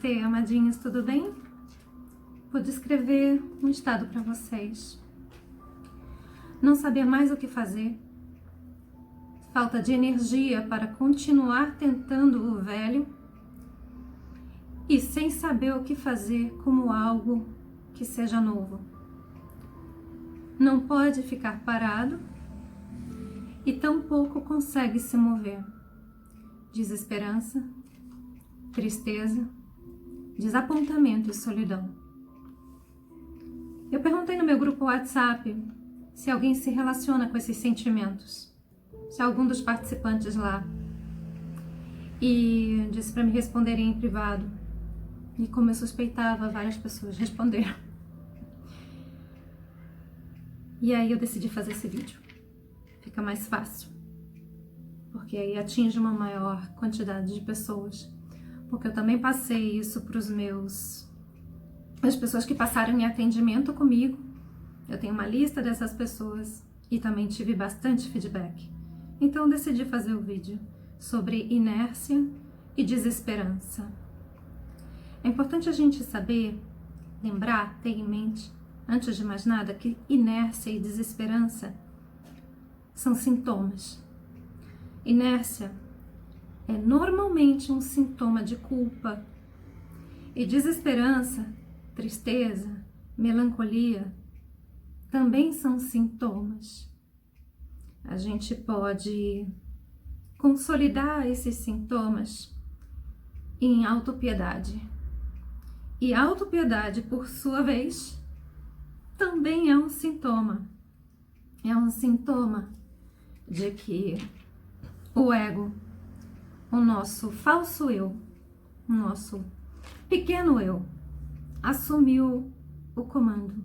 Namastê, amadinhos, tudo bem? Vou descrever um estado para vocês. Não saber mais o que fazer, falta de energia para continuar tentando o velho e sem saber o que fazer como algo que seja novo. Não pode ficar parado e tampouco consegue se mover. Desesperança, tristeza, desapontamento e solidão. Eu perguntei no meu grupo WhatsApp se alguém se relaciona com esses sentimentos, se algum dos participantes lá, e disse para me responderem em privado. E como eu suspeitava, várias pessoas responderam. E aí eu decidi fazer esse vídeo. Fica mais fácil, porque aí atinge uma maior quantidade de pessoas. Porque eu também passei isso para as pessoas que passaram em atendimento comigo. Eu tenho uma lista dessas pessoas e também tive bastante feedback. Então decidi fazer o vídeo sobre inércia e desesperança. É importante a gente saber, lembrar, ter em mente, antes de mais nada, que inércia e desesperança são sintomas. Inércia é normalmente um sintoma de culpa e desesperança, tristeza, melancolia também são sintomas. A gente pode consolidar esses sintomas em autopiedade. E autopiedade, por sua vez, também é um sintoma. É um sintoma de que o ego, o nosso falso eu, o nosso pequeno eu, assumiu o comando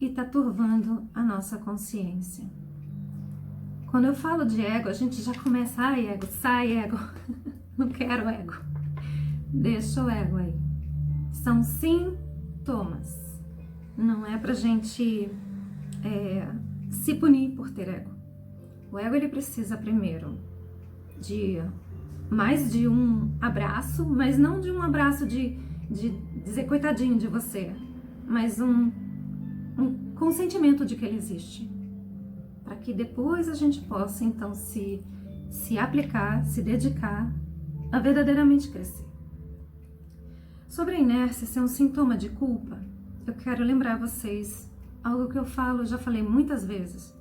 e está turvando a nossa consciência. Quando eu falo de ego, a gente já começa, ai ego, sai ego, não quero ego, deixa o ego aí. São sintomas, não é pra gente se punir por ter ego. O ego, ele precisa primeiro de mais de um abraço, mas não de um abraço de dizer coitadinho de você, mas um consentimento de que ele existe, para que depois a gente possa então se aplicar, se dedicar a verdadeiramente crescer. Sobre a inércia ser um sintoma de culpa, eu quero lembrar vocês algo que eu falo, já falei muitas vezes,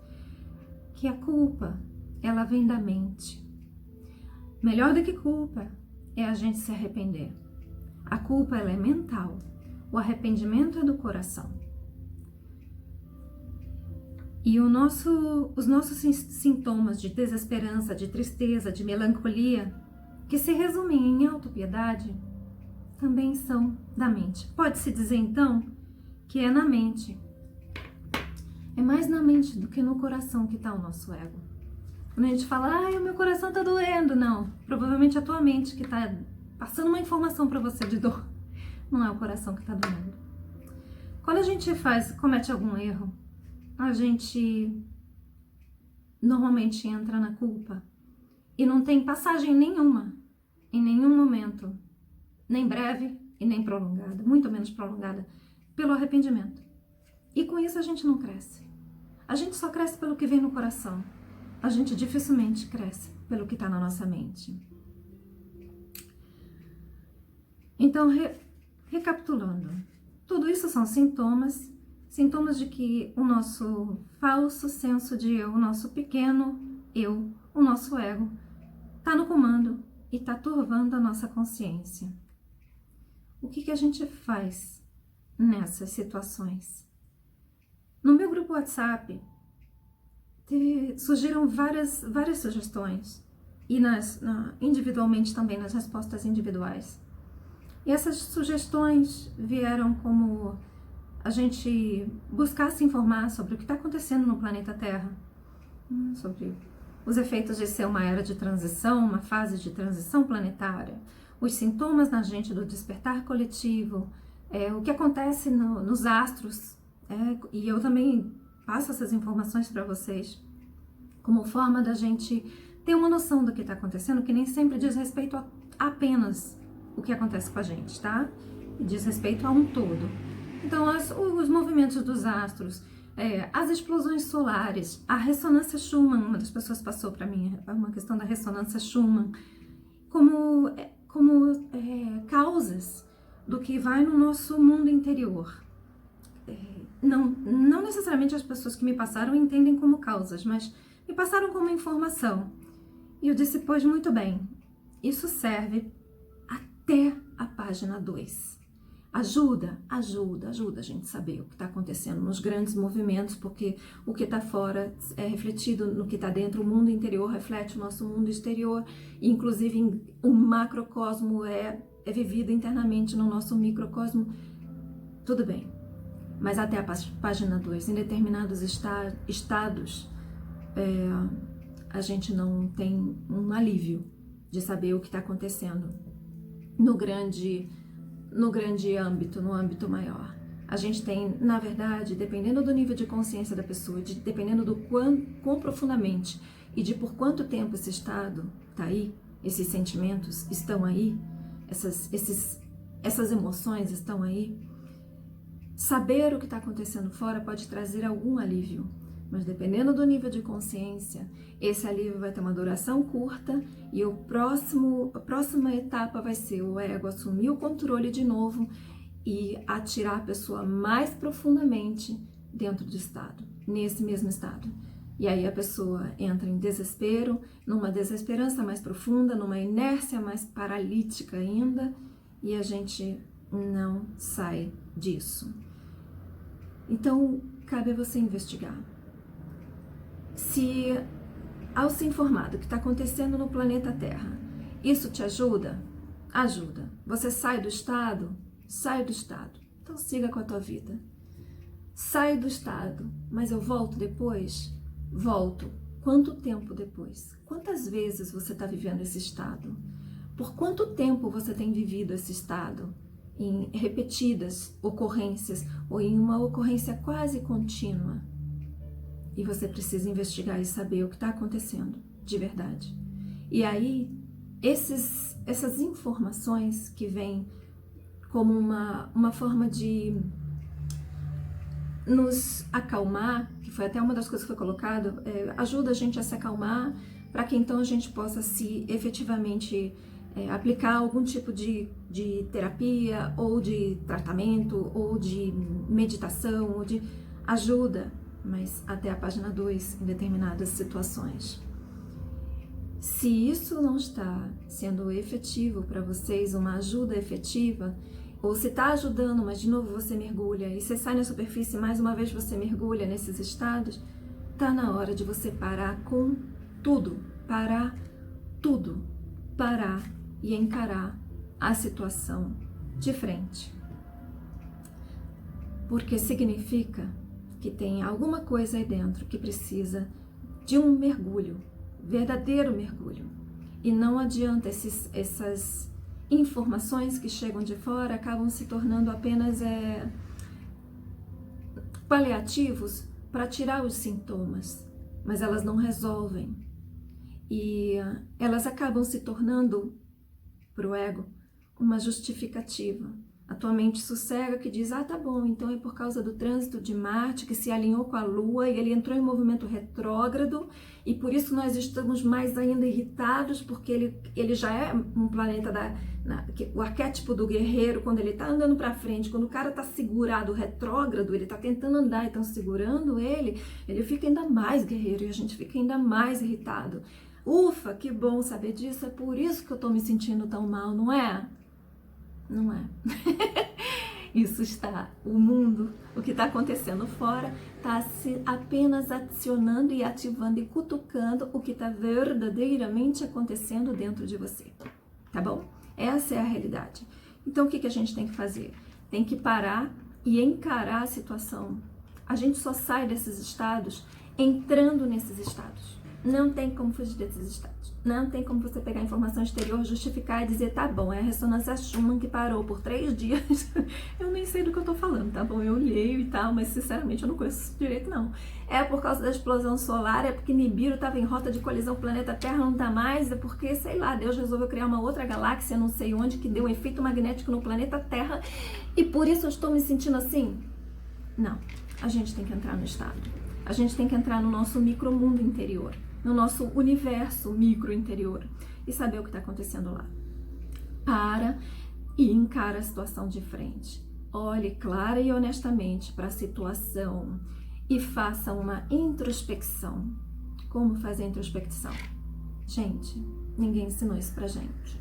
que a culpa, ela vem da mente. Melhor do que culpa é a gente se arrepender. A culpa, ela é mental, o arrependimento é do coração. E os nossos sintomas de desesperança, de tristeza, de melancolia, que se resumem em autopiedade, também são da mente. Pode-se dizer então que é na mente. É mais na mente do que no coração que está o nosso ego. Quando a gente fala, ai, o meu coração tá doendo, não. Provavelmente é a tua mente que tá passando uma informação para você de dor. Não é o coração que tá doendo. Quando a gente comete algum erro, a gente normalmente entra na culpa e não tem passagem nenhuma, em nenhum momento, nem breve e nem prolongada, muito menos prolongada, pelo arrependimento. E com isso a gente não cresce. A gente só cresce pelo que vem no coração. A gente dificilmente cresce pelo que está na nossa mente. Então, recapitulando, tudo isso são sintomas de que o nosso falso senso de eu, o nosso pequeno eu, o nosso ego, está no comando e está turvando a nossa consciência. O que a gente faz nessas situações? No meu grupo WhatsApp, surgiram várias sugestões e individualmente também nas respostas individuais. E essas sugestões vieram como a gente buscar se informar sobre o que está acontecendo no planeta Terra, sobre os efeitos de ser uma era de transição, uma fase de transição planetária, os sintomas na gente do despertar coletivo, o que acontece nos astros, e eu também passo essas informações para vocês como forma da gente ter uma noção do que está acontecendo, que nem sempre diz respeito apenas o que acontece com a gente, tá? Diz respeito a um todo. Então, os movimentos dos astros, as explosões solares, a ressonância Schumann, uma das pessoas passou para mim, uma questão da ressonância Schumann, como causas do que vai no nosso mundo interior. Não necessariamente as pessoas que me passaram entendem como causas, mas me passaram como informação. E eu disse, pois muito bem, isso serve até a página 2. Ajuda a gente a saber o que está acontecendo nos grandes movimentos, porque o que está fora é refletido no que está dentro, o mundo interior reflete o nosso mundo exterior, e inclusive o macrocosmo é vivido internamente no nosso microcosmo. Tudo bem, mas até a página 2, em determinados estados, a gente não tem um alívio de saber o que está acontecendo no grande âmbito, no âmbito maior. A gente tem, na verdade, dependendo do nível de consciência da pessoa, dependendo do quão profundamente e de por quanto tempo esse estado está aí, esses sentimentos estão aí, essas emoções estão aí, saber o que está acontecendo fora pode trazer algum alívio. Mas dependendo do nível de consciência, esse alívio vai ter uma duração curta e a próxima etapa vai ser o ego assumir o controle de novo e atirar a pessoa mais profundamente dentro do estado, nesse mesmo estado. E aí a pessoa entra em desespero, numa desesperança mais profunda, numa inércia mais paralítica ainda, e a gente não sai disso. Então, cabe a você investigar. Se, ao se informar do que está acontecendo no planeta Terra, isso te ajuda? Ajuda. Você sai do estado? Sai do estado. Então siga com a tua vida. Sai do estado, mas eu volto depois? Volto. Quanto tempo depois? Quantas vezes você está vivendo esse estado? Por quanto tempo você tem vivido esse estado? Em repetidas ocorrências ou em uma ocorrência quase contínua? E você precisa investigar e saber o que está acontecendo de verdade. E aí, essas informações que vêm como uma forma de nos acalmar, que foi até uma das coisas que foi colocado, ajuda a gente a se acalmar, para que então a gente possa se efetivamente aplicar algum tipo de terapia, ou de tratamento, ou de meditação, ou de ajuda, mas até a página 2 em determinadas situações. Se isso não está sendo efetivo para vocês, uma ajuda efetiva, ou se está ajudando, mas de novo você mergulha, e você sai na superfície, mais uma vez você mergulha nesses estados, está na hora de você parar com tudo, parar e encarar a situação de frente. Porque significa que tem alguma coisa aí dentro que precisa de um mergulho, verdadeiro mergulho. E não adianta essas informações que chegam de fora acabam se tornando apenas paliativos para tirar os sintomas, mas elas não resolvem. E elas acabam se tornando, para o ego, uma justificativa. A tua mente sossega que diz, tá bom, então é por causa do trânsito de Marte que se alinhou com a Lua e ele entrou em movimento retrógrado e por isso nós estamos mais ainda irritados, porque ele já é um planeta o arquétipo do guerreiro, quando ele está andando para frente, quando o cara está segurado retrógrado, ele está tentando andar e estão segurando ele fica ainda mais guerreiro e a gente fica ainda mais irritado. Ufa, que bom saber disso, é por isso que eu estou me sentindo tão mal, não é? Não é. Isso está, o mundo, o que está acontecendo fora, está apenas adicionando e ativando e cutucando o que está verdadeiramente acontecendo dentro de você. Tá bom? Essa é a realidade. Então o que a gente tem que fazer? Tem que parar e encarar a situação. A gente só sai desses estados entrando nesses estados. Não tem como fugir desses estados. Não tem como você pegar a informação exterior, justificar e dizer, tá bom, é a ressonância Schumann que parou por 3 dias. Eu nem sei do que eu tô falando, tá bom? Eu leio e tal, mas sinceramente eu não conheço isso direito, não. É por causa da explosão solar, é porque Nibiru estava em rota de colisão com o planeta Terra, não tá mais, é porque, sei lá, Deus resolveu criar uma outra galáxia, não sei onde, que deu um efeito magnético no planeta Terra, e por isso eu estou me sentindo assim. Não, a gente tem que entrar no estado. A gente tem que entrar no nosso micromundo interior, no nosso universo micro interior e saber o que está acontecendo lá. Para e encara a situação de frente. Olhe clara e honestamente para a situação e faça uma introspecção. Como fazer a introspecção? Gente, ninguém ensinou isso pra gente.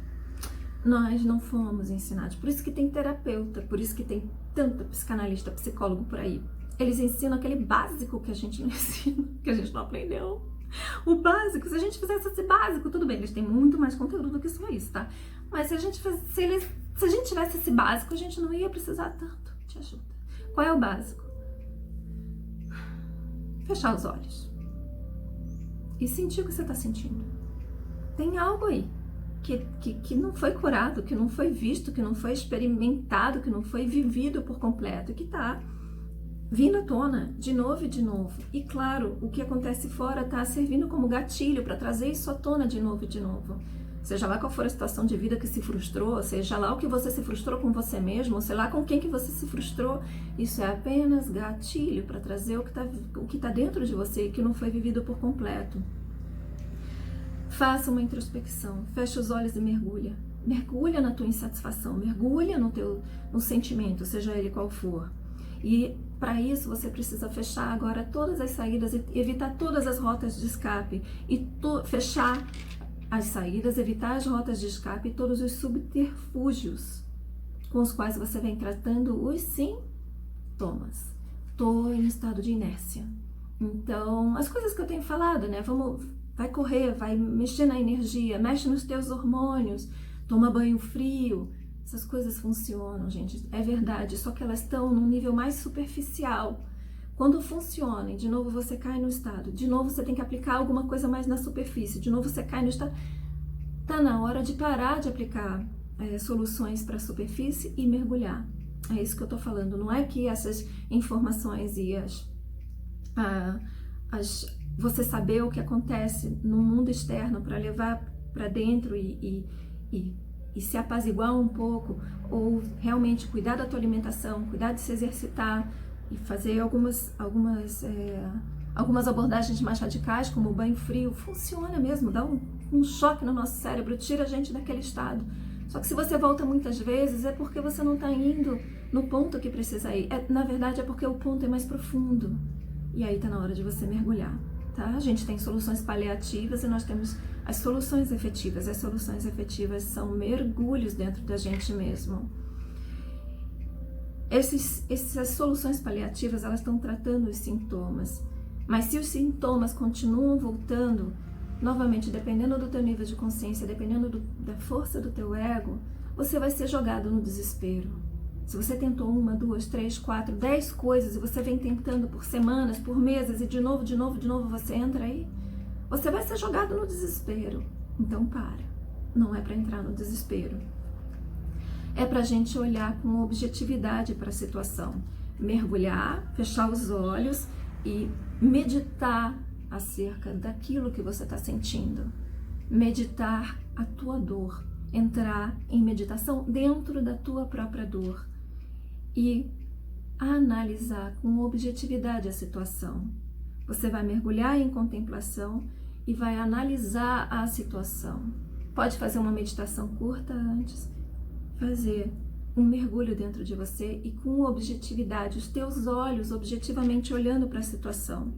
Nós não fomos ensinados. Por isso que tem terapeuta, por isso que tem tanto psicanalista, psicólogo por aí. Eles ensinam aquele básico que a gente não ensina, que a gente não aprendeu. O básico, se a gente fizesse esse básico, tudo bem, eles têm muito mais conteúdo do que só isso, tá? Mas se a gente tivesse esse básico, a gente não ia precisar tanto de ajuda. Qual é o básico? Fechar os olhos e sentir o que você está sentindo. Tem algo aí que não foi curado, que não foi visto, que não foi experimentado, que não foi vivido por completo, que está vindo à tona de novo e de novo. E claro, o que acontece fora está servindo como gatilho para trazer isso à tona de novo e de novo. Seja lá qual for a situação de vida que se frustrou, seja lá o que você se frustrou com você mesmo, sei lá com quem que você se frustrou, isso é apenas gatilho para trazer o que tá dentro de você e que não foi vivido por completo. Faça uma introspecção, fecha os olhos e mergulha. Mergulha na tua insatisfação, mergulha no sentimento, seja ele qual for. E para isso você precisa fechar agora todas as saídas, evitar todas as rotas de escape e fechar as saídas, evitar as rotas de escape e todos os subterfúgios com os quais você vem tratando os sintomas. Estou em estado de inércia. Então, as coisas que eu tenho falado, né? Vai correr, vai mexer na energia, mexe nos teus hormônios, toma banho frio. Essas coisas funcionam, gente, é verdade, só que elas estão num nível mais superficial. Quando funcionam, de novo você cai no estado, de novo você tem que aplicar alguma coisa mais na superfície, de novo você cai no estado. Tá na hora de parar de aplicar soluções para a superfície e mergulhar. É isso que eu tô falando, não é que essas informações e você saber o que acontece no mundo externo para levar para dentro e se apaziguar um pouco, ou realmente cuidar da tua alimentação, cuidar de se exercitar e fazer algumas abordagens mais radicais, como o banho frio, funciona mesmo, dá um choque no nosso cérebro, tira a gente daquele estado. Só que se você volta muitas vezes, é porque você não está indo no ponto que precisa ir. Na verdade, é porque o ponto é mais profundo. E aí está na hora de você mergulhar, tá? A gente tem soluções paliativas e nós temos as soluções efetivas. As soluções efetivas são mergulhos dentro da gente mesmo. Essas soluções paliativas, elas estão tratando os sintomas. Mas se os sintomas continuam voltando, novamente, dependendo do teu nível de consciência, dependendo da força do teu ego, você vai ser jogado no desespero. Se você tentou 1, 2, 3, 4, 10 coisas e você vem tentando por semanas, por meses e de novo você entra aí, você vai ser jogado no desespero. Então para. Não é para entrar no desespero. É para a gente olhar com objetividade para a situação. Mergulhar, fechar os olhos e meditar acerca daquilo que você está sentindo. Meditar a tua dor. Entrar em meditação dentro da tua própria dor. E analisar com objetividade a situação. Você vai mergulhar em contemplação e vai analisar a situação. Pode fazer uma meditação curta antes, fazer um mergulho dentro de você e com objetividade, os teus olhos objetivamente olhando para a situação.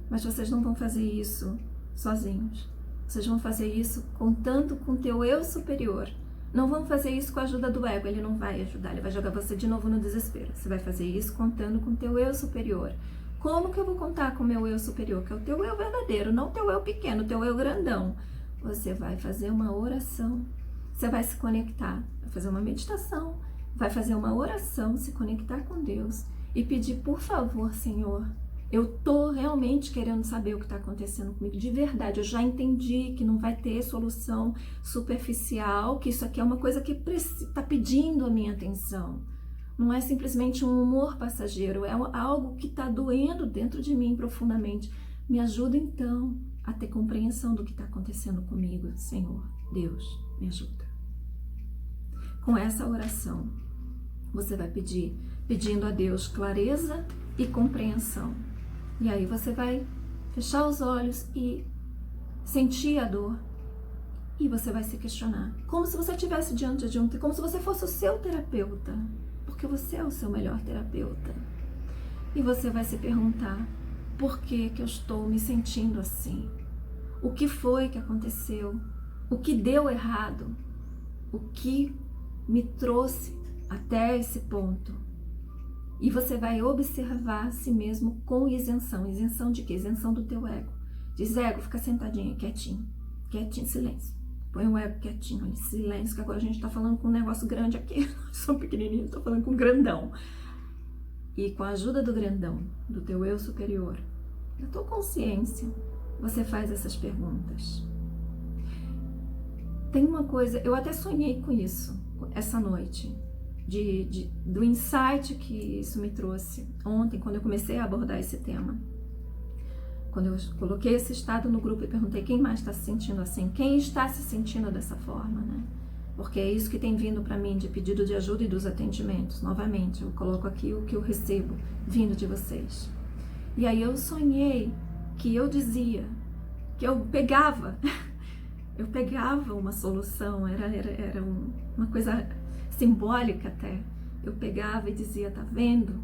Mas vocês não vão fazer isso sozinhos. Vocês vão fazer isso contando com o teu eu superior. Não vão fazer isso com a ajuda do ego, ele não vai ajudar, ele vai jogar você de novo no desespero. Você vai fazer isso contando com o teu eu superior. Como que eu vou contar com o meu eu superior? Que é o teu eu verdadeiro, não o teu eu pequeno, o teu eu grandão. Você vai fazer uma oração, você vai se conectar, vai fazer uma meditação, vai fazer uma oração, se conectar com Deus e pedir, por favor, Senhor, Eu tô realmente querendo saber o que está acontecendo comigo, de verdade. Eu já entendi que não vai ter solução superficial, que isso aqui é uma coisa que está pedindo a minha atenção. Não é simplesmente um humor passageiro, é algo que está doendo dentro de mim profundamente. Me ajuda então a ter compreensão do que está acontecendo comigo, Senhor. Deus, me ajuda. Com essa oração, você vai pedindo a Deus clareza e compreensão. E aí você vai fechar os olhos e sentir a dor. E você vai se questionar, como se você estivesse diante de como se você fosse o seu terapeuta, porque você é o seu melhor terapeuta. E você vai se perguntar, por que eu estou me sentindo assim? O que foi que aconteceu? O que deu errado? O que me trouxe até esse ponto? E você vai observar a si mesmo com isenção. Isenção de quê? Isenção do teu ego. Diz, ego, fica sentadinho, quietinho. Quietinho, silêncio. Põe o ego quietinho ali, silêncio, que agora a gente tá falando com um negócio grande aqui. Eu sou pequenininho, tô falando com um grandão. E com a ajuda do grandão, do teu eu superior, da tua consciência, você faz essas perguntas. Tem uma coisa, eu até sonhei com isso essa noite. Do insight que isso me trouxe ontem, quando eu comecei a abordar esse tema. Quando eu coloquei esse estado no grupo e perguntei quem mais está se sentindo assim, quem está se sentindo dessa forma, né? Porque é isso que tem vindo para mim de pedido de ajuda e dos atendimentos. Novamente, eu coloco aqui o que eu recebo vindo de vocês. E aí eu sonhei que eu dizia, que eu pegava uma solução, era uma coisa simbólica até. Eu pegava e dizia, tá vendo?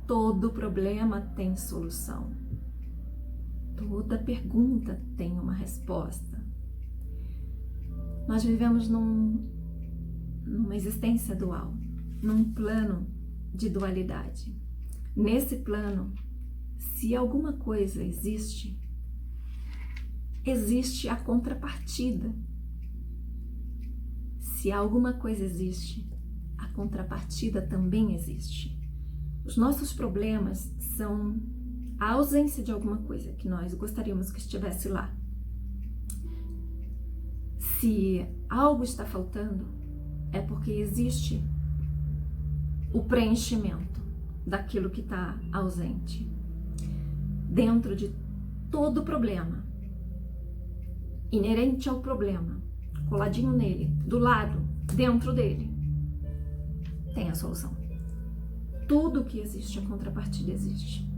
Todo problema tem solução. Toda pergunta tem uma resposta. Nós vivemos numa existência dual, num plano de dualidade. Nesse plano, se alguma coisa existe, existe a contrapartida. Se alguma coisa existe, a contrapartida também existe. Os nossos problemas são a ausência de alguma coisa que nós gostaríamos que estivesse lá. Se algo está faltando, é porque existe o preenchimento daquilo que está ausente. Dentro de todo problema, inerente ao problema, coladinho nele, do lado, dentro dele, tem a solução. Tudo que existe, a contrapartida existe.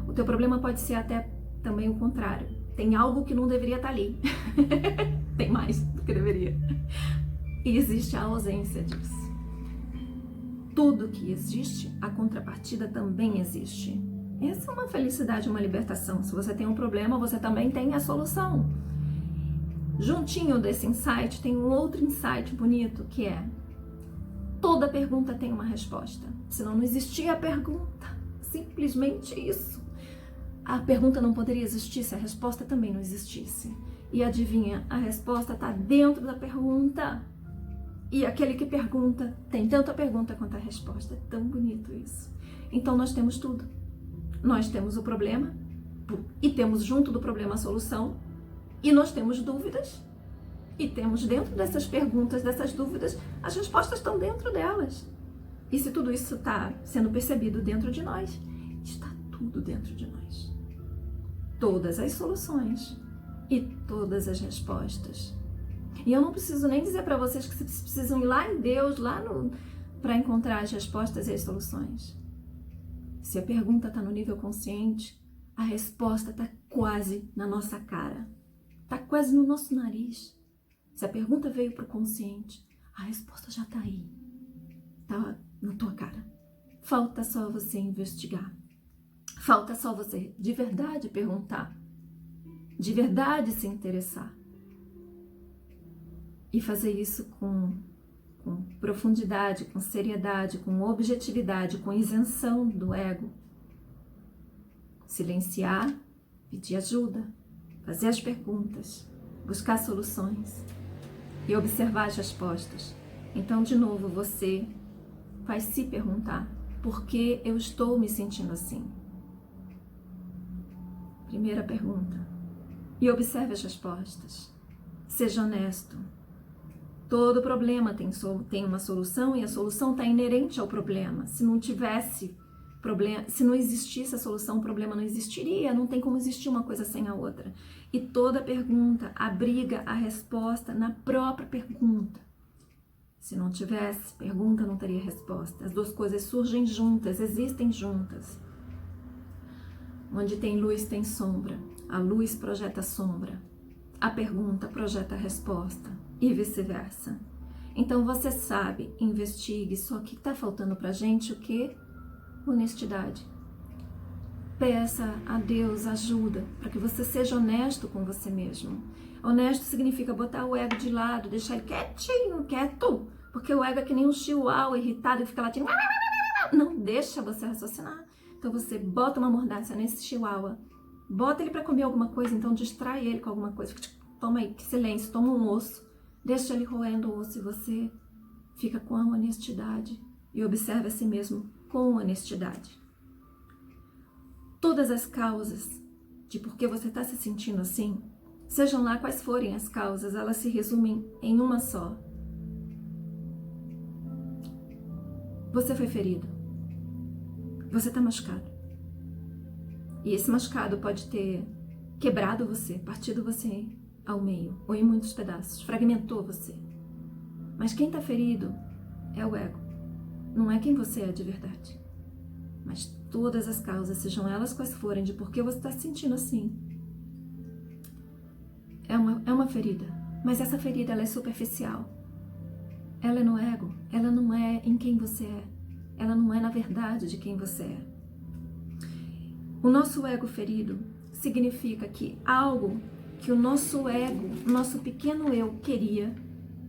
O teu problema pode ser até também o contrário. Tem algo que não deveria estar ali. Tem mais do que deveria. E existe a ausência disso. Tudo que existe, a contrapartida também existe. Essa é uma felicidade, uma libertação. Se você tem um problema, você também tem a solução. Juntinho desse insight, tem um outro insight bonito, que é: toda pergunta tem uma resposta. Senão não existia a pergunta. Simplesmente isso. A pergunta não poderia existir se a resposta também não existisse. E adivinha, a resposta está dentro da pergunta. E aquele que pergunta tem tanto a pergunta quanto a resposta. É tão bonito isso. Então nós temos tudo. Nós temos o problema e temos junto do problema a solução. E nós temos dúvidas e temos dentro dessas perguntas, dessas dúvidas, as respostas estão dentro delas. E se tudo isso está sendo percebido dentro de nós, está tudo dentro de nós. Todas as soluções e todas as respostas. E eu não preciso nem dizer para vocês que vocês precisam ir lá em Deus, para encontrar as respostas e as soluções. Se a pergunta está no nível consciente, a resposta está quase na nossa cara. Está quase no nosso nariz. Se a pergunta veio para o consciente, a resposta já está aí. Está na tua cara. Falta só você investigar. Falta só você de verdade perguntar. De verdade se interessar. E fazer isso com profundidade, com seriedade, com objetividade, com isenção do ego. Silenciar, pedir ajuda, fazer as perguntas, buscar soluções e observar as respostas. Então, de novo, você vai se perguntar: por que eu estou me sentindo assim? Primeira pergunta. E observe as respostas. Seja honesto. Todo problema tem uma solução e a solução está inerente ao problema. Se não tivesse problema, se não existisse a solução, o problema não existiria. Não tem como existir uma coisa sem a outra. E toda pergunta abriga a resposta na própria pergunta. Se não tivesse pergunta, não teria resposta. As duas coisas surgem juntas, existem juntas. Onde tem luz, tem sombra. A luz projeta sombra. A pergunta projeta a resposta. E vice-versa. Então você sabe, investigue. Só que está faltando pra gente o quê? Honestidade. Peça a Deus ajuda para que você seja honesto com você mesmo. Honesto significa botar o ego de lado, deixar ele quietinho, quieto. Porque o ego é que nem um chihuahua irritado e fica latindo. Não deixa você raciocinar. Então você bota uma mordaça nesse chihuahua. Bota ele para comer alguma coisa, então distrai ele com alguma coisa. Toma aí, silêncio, toma um osso. Deixa ele roendo o osso e você fica com a honestidade. E observa a si mesmo com honestidade. Todas as causas de por que você está se sentindo assim, sejam lá quais forem as causas, elas se resumem em uma só. Você foi ferido. Você está machucado. E esse machucado pode ter quebrado você, partido você ao meio, ou em muitos pedaços, fragmentou você. Mas quem está ferido é o ego. Não é quem você é de verdade. Mas todas as causas, sejam elas quais forem, de por que você está se sentindo assim, é uma ferida. Mas essa ferida, ela é superficial. Ela é no ego, ela não é em quem você é. Ela não é na verdade de quem você é. O nosso ego ferido significa que algo que o nosso ego, o nosso pequeno eu queria,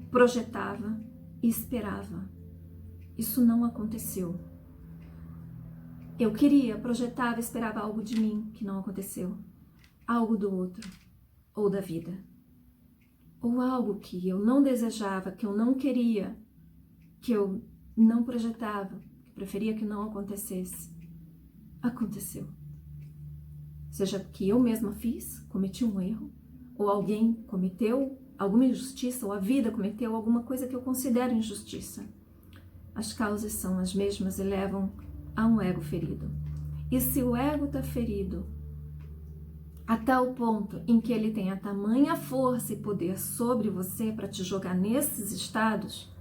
projetava e esperava. Isso não aconteceu. Eu queria, projetava, esperava algo de mim que não aconteceu. Algo do outro, ou da vida. Ou algo que eu não desejava, que eu não queria, que eu não projetava, que preferia que não acontecesse. Aconteceu. Seja que eu mesma fiz, cometi um erro, ou alguém cometeu alguma injustiça, ou a vida cometeu alguma coisa que eu considero injustiça. As causas são as mesmas e levam a um ego ferido. E se o ego está ferido a tal ponto em que ele tem a tamanha força e poder sobre você para te jogar nesses estados,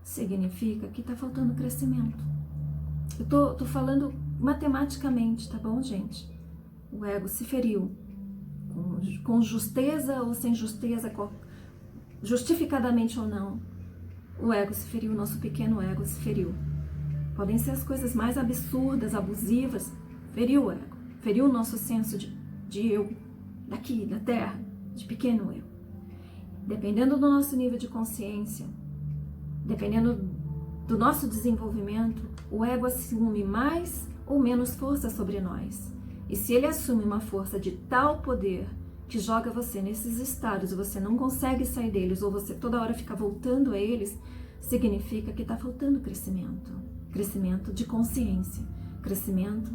significa que está faltando crescimento. Eu tô falando matematicamente, tá bom, gente? O ego se feriu com justeza ou sem justeza, justificadamente ou não. O ego se feriu, o nosso pequeno ego se feriu. Podem ser as coisas mais absurdas, abusivas. Feriu o ego, feriu o nosso senso de eu, daqui, da terra, de pequeno eu. Dependendo do nosso nível de consciência, dependendo do nosso desenvolvimento, o ego assume mais ou menos força sobre nós. E se ele assume uma força de tal poder que joga você nesses estados e você não consegue sair deles, ou você toda hora fica voltando a eles, significa que está faltando crescimento. Crescimento de consciência, crescimento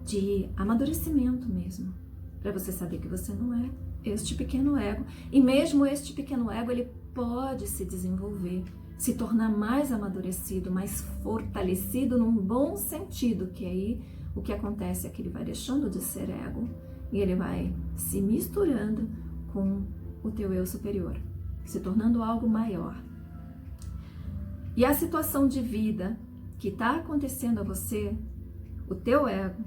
de amadurecimento mesmo, para você saber que você não é este pequeno ego. E mesmo este pequeno ego, ele pode se desenvolver, se tornar mais amadurecido, mais fortalecido num bom sentido, que aí o que acontece é que ele vai deixando de ser ego e ele vai se misturando com o teu eu superior, se tornando algo maior. E a situação de vida que está acontecendo a você, o teu ego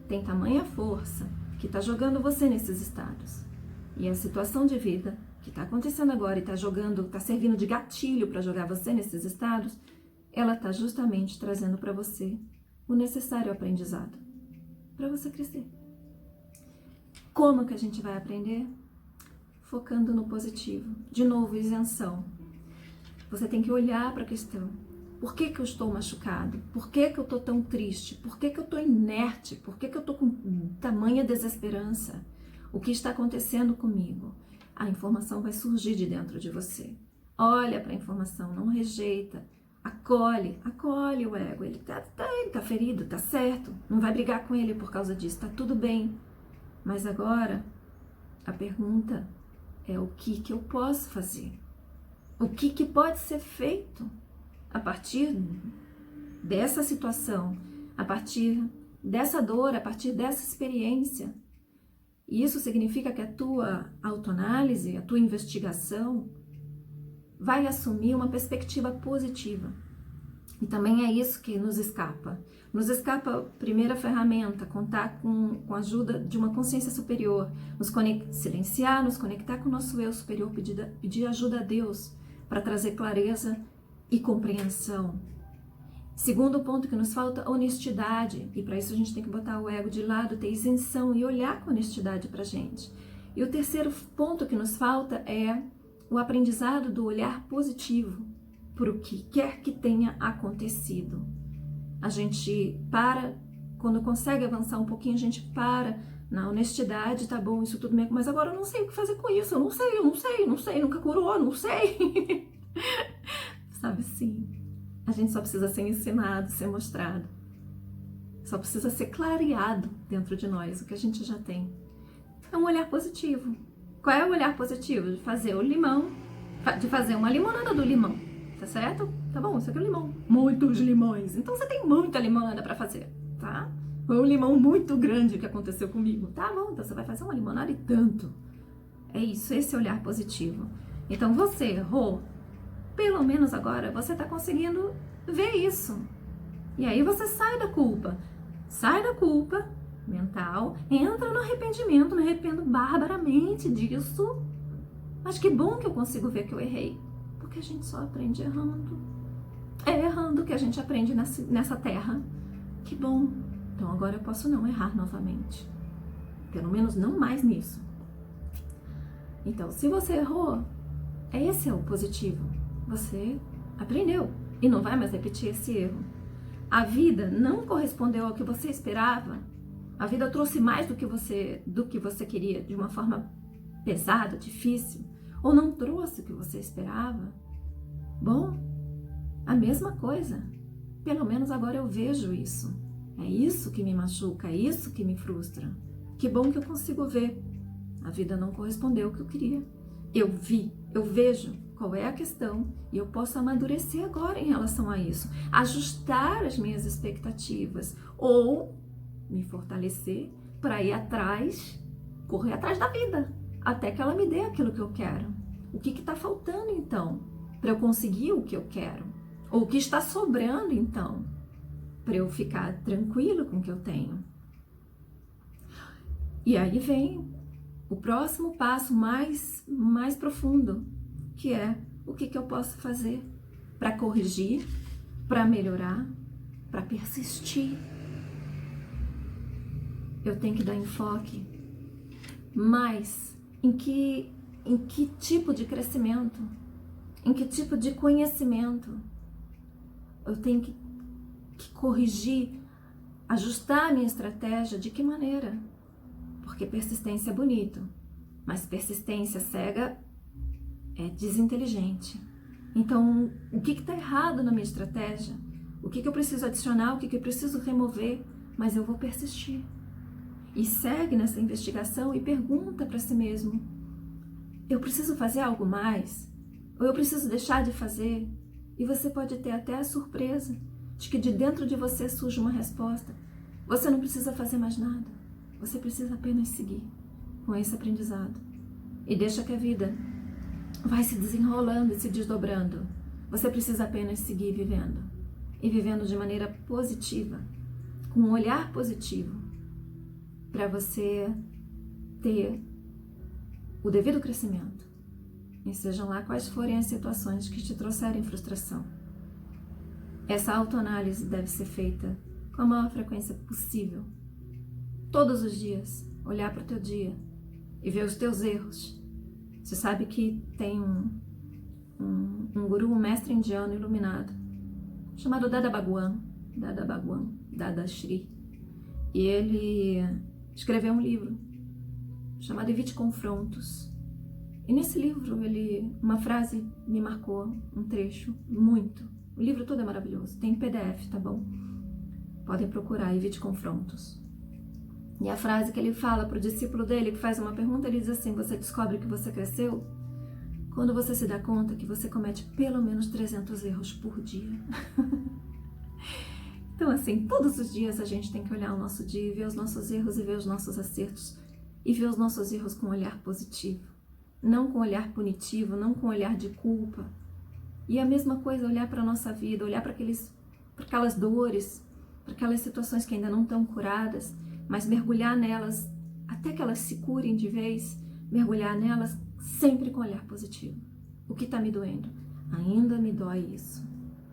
tem tamanha força que está jogando você nesses estados. E a situação de vida que está acontecendo agora e está servindo de gatilho para jogar você nesses estados, ela está justamente trazendo para você o necessário aprendizado para você crescer. Como que a gente vai aprender? Focando no positivo. De novo, isenção. Você tem que olhar para a questão. Por que que eu estou machucado? Por que que eu estou tão triste? Por que que eu estou inerte? Por que que eu estou com tamanha desesperança? O que está acontecendo comigo? A informação vai surgir de dentro de você. Olha para a informação, não rejeita. Acolhe o ego. Ele tá ferido, tá certo. Não vai brigar com ele por causa disso, tá tudo bem. Mas agora, a pergunta é o que eu posso fazer? O que pode ser feito a partir dessa situação, a partir dessa dor, a partir dessa experiência? E isso significa que a tua autoanálise, a tua investigação vai assumir uma perspectiva positiva. E também é isso que nos escapa. Nos escapa a primeira ferramenta, contar com a ajuda de uma consciência superior, silenciar, nos conectar com o nosso eu superior, pedir ajuda a Deus para trazer clareza e compreensão. Segundo ponto que nos falta, honestidade. E para isso a gente tem que botar o ego de lado, ter isenção e olhar com honestidade para a gente. E o terceiro ponto que nos falta é o aprendizado do olhar positivo por o que quer que tenha acontecido. A gente para, quando consegue avançar um pouquinho, a gente para na honestidade, tá bom, isso tudo mesmo, mas agora eu não sei o que fazer com isso, eu não sei, nunca curou, não sei. Sabe assim, a gente só precisa ser ensinado, ser mostrado. Só precisa ser clareado dentro de nós, o que a gente já tem. É um olhar positivo. Qual é o olhar positivo? De fazer o limão, de fazer uma limonada do limão. Tá certo? Tá bom, isso aqui é um limão. Muitos limões. Então você tem muita limonada pra fazer, tá? Foi um limão muito grande que aconteceu comigo. Tá bom, então você vai fazer uma limonada e tanto. É isso, esse olhar positivo. Então você errou, pelo menos agora você tá conseguindo ver isso. E aí você sai da culpa. Sai da culpa mental, entra no arrependimento, me arrependo barbaramente disso. Mas que bom que eu consigo ver que eu errei. Porque a gente só aprende errando. É errando que a gente aprende nessa terra. Que bom. Então agora eu posso não errar novamente. Pelo menos não mais nisso. Então, se você errou, esse é o positivo. Você aprendeu e não vai mais repetir esse erro. A vida não correspondeu ao que você esperava. A vida trouxe mais do que você queria, de uma forma pesada, difícil. Ou não trouxe o que você esperava? Bom, a mesma coisa. Pelo menos agora eu vejo isso. É isso que me machuca, é isso que me frustra. Que bom que eu consigo ver. A vida não correspondeu ao que eu queria. Eu vejo qual é a questão e eu posso amadurecer agora em relação a isso. Ajustar as minhas expectativas ou me fortalecer para ir atrás, correr atrás da vida. Até que ela me dê aquilo que eu quero. O que está faltando, então, para eu conseguir o que eu quero? Ou o que está sobrando, então, para eu ficar tranquilo com o que eu tenho? E aí vem o próximo passo mais profundo, que é o que eu posso fazer para corrigir, para melhorar, para persistir. Eu tenho que dar enfoque mais em que tipo de crescimento, em que tipo de conhecimento eu tenho que corrigir, ajustar a minha estratégia, de que maneira? Porque persistência é bonito, mas persistência cega é desinteligente. Então, o que está errado na minha estratégia? O que eu preciso adicionar? O que eu preciso remover? Mas eu vou persistir. E segue nessa investigação e pergunta para si mesmo: eu preciso fazer algo mais? Ou eu preciso deixar de fazer? E você pode ter até a surpresa de que de dentro de você surge uma resposta. Você não precisa fazer mais nada. Você precisa apenas seguir com esse aprendizado. E deixa que a vida vai se desenrolando e se desdobrando. Você precisa apenas seguir vivendo. E vivendo de maneira positiva, com um olhar positivo, para você ter o devido crescimento. E sejam lá quais forem as situações que te trouxerem frustração. Essa autoanálise deve ser feita com a maior frequência possível. Todos os dias, olhar para o teu dia e ver os teus erros. Você sabe que tem um guru, um mestre indiano iluminado, chamado Dada Bhagwan, Dada Shri. E ele escreveu um livro chamado Evite Confrontos. E nesse livro, uma frase me marcou, um trecho, muito. O livro todo é maravilhoso, tem PDF, tá bom? Podem procurar, Evite Confrontos. E a frase que ele fala para o discípulo dele, que faz uma pergunta, ele diz assim: você descobre que você cresceu quando você se dá conta que você comete pelo menos 300 erros por dia. Então, assim, todos os dias a gente tem que olhar o nosso dia e ver os nossos erros e ver os nossos acertos. E ver os nossos erros com um olhar positivo. Não com um olhar punitivo, não com um olhar de culpa. E a mesma coisa, olhar para a nossa vida, olhar para aquelas dores, para aquelas situações que ainda não estão curadas, mas mergulhar nelas até que elas se curem de vez, mergulhar nelas sempre com um olhar positivo. O que está me doendo? Ainda me dói isso.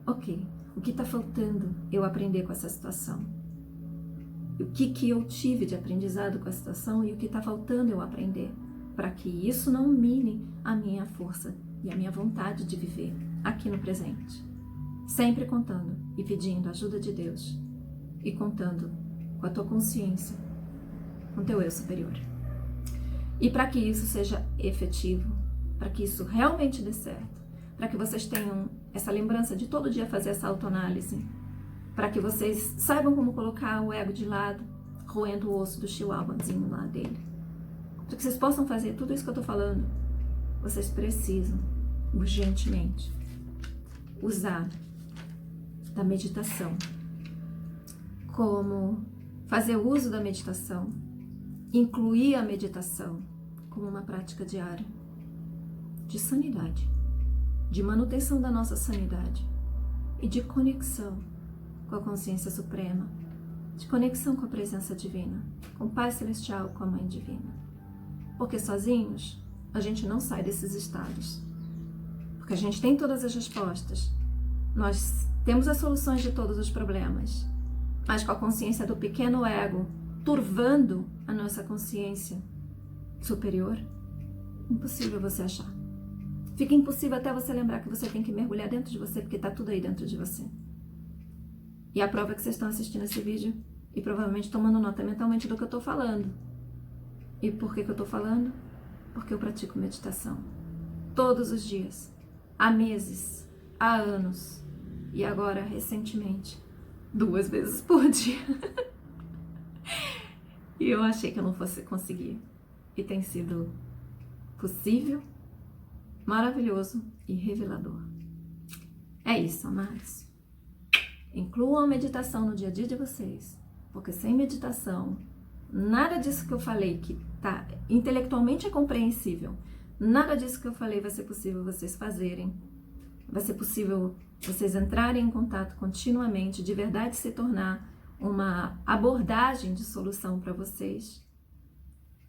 Ok. O que está faltando eu aprender com essa situação? O que eu tive de aprendizado com a situação e o que está faltando eu aprender? Para que isso não mine a minha força e a minha vontade de viver aqui no presente. Sempre contando e pedindo a ajuda de Deus. E contando com a tua consciência, com o teu eu superior. E para que isso seja efetivo, para que isso realmente dê certo, para que vocês tenham essa lembrança de todo dia fazer essa autoanálise, para que vocês saibam como colocar o ego de lado, roendo o osso do chihuahuazinho lá dele. Para que vocês possam fazer tudo isso que eu tô falando, vocês precisam, urgentemente, usar da meditação, como fazer uso da meditação, incluir a meditação como uma prática diária de sanidade, de manutenção da nossa sanidade e de conexão com a consciência suprema, de conexão com a presença divina, com o Pai Celestial, com a Mãe Divina. Porque sozinhos a gente não sai desses estados, porque a gente tem todas as respostas, nós temos as soluções de todos os problemas, mas com a consciência do pequeno ego turvando a nossa consciência superior, impossível você achar. Fica impossível até você lembrar que você tem que mergulhar dentro de você, porque está tudo aí dentro de você. E a prova é que vocês estão assistindo esse vídeo e provavelmente tomando nota mentalmente do que eu estou falando. E por que eu estou falando? Porque eu pratico meditação. Todos os dias. Há meses. Há anos. E agora, recentemente, 2 vezes por dia. E eu achei que eu não fosse conseguir. E tem sido possível, maravilhoso e revelador. É isso, amados. Incluam a meditação no dia a dia de vocês, porque sem meditação, nada disso que eu falei, que tá intelectualmente é compreensível, nada disso que eu falei vai ser possível vocês fazerem, vai ser possível vocês entrarem em contato continuamente, de verdade se tornar uma abordagem de solução para vocês.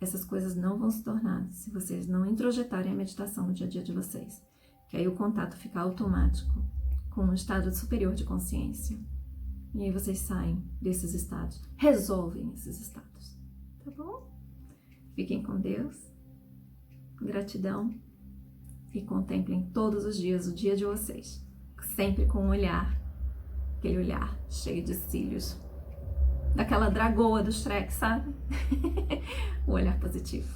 Essas coisas não vão se tornar se vocês não introjetarem a meditação no dia a dia de vocês. Que aí o contato fica automático com um estado superior de consciência. E aí vocês saem desses estados, resolvem esses estados. Tá bom? Fiquem com Deus. Gratidão. E contemplem todos os dias o dia de vocês. Sempre com um olhar, aquele olhar cheio de cílios. Daquela dragoa do Shrek, sabe? O olhar positivo.